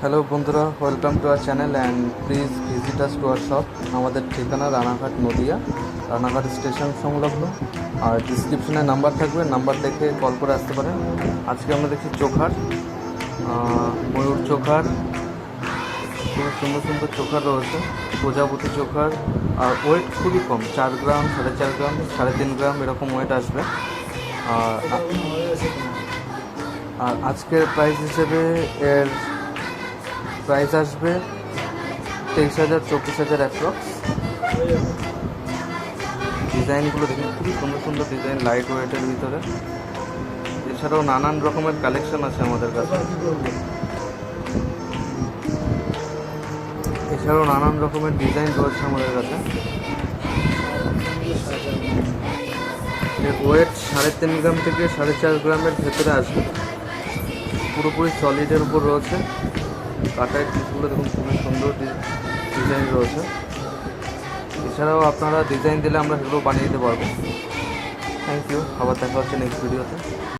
Hello বন্ধুরা, welcome to our channel and please visit us to our shop. আমাদের ঠিকানা Ranaghat Nadia, Ranaghat station সংলগ্ন। আর ডিসক্রিপশনে নাম্বার থাকবে, নাম্বার দেখে কল করে আসতে পারেন। আজকে আমরা দেখছি চোখার, ময়ূর চোখার, খুব সুন্দর সুন্দর চোখার রয়েছে, প্রজাপতি চোখার। আর ওয়েট খুবই কম, 4 গ্রাম, 4.5 গ্রাম, 3.5 গ্রাম এরকম ওয়েট আসবে। আর আর আজকের প্রাইস হিসেবে এর প্রাইস আসবে 23,000 24,000 অ্যাপ্রক্স। ডিজাইনগুলো দেখুন, খুবই সুন্দর সুন্দর ডিজাইন, লাইট ওয়েটের ভিতরে। এছাড়াও নানান রকমের কালেকশন আছে আমাদের কাছে। এছাড়াও নানান রকমের ডিজাইন রয়েছে আমাদের কাছে। এর ওয়েট 3.5 গ্রাম থেকে 4.5 গ্রামের ভেতরে আসবে। পুরোপুরি সলিডের উপর রয়েছে। কাটার পিসগুলো দেখুন, খুবই সুন্দর ডিজাইন রয়েছে। এছাড়াও আপনারা ডিজাইন দিলে আমরা সেগুলো বানিয়ে দিতে পারবো। থ্যাংক ইউ, আবার দেখা হচ্ছে নেক্সট ভিডিওতে।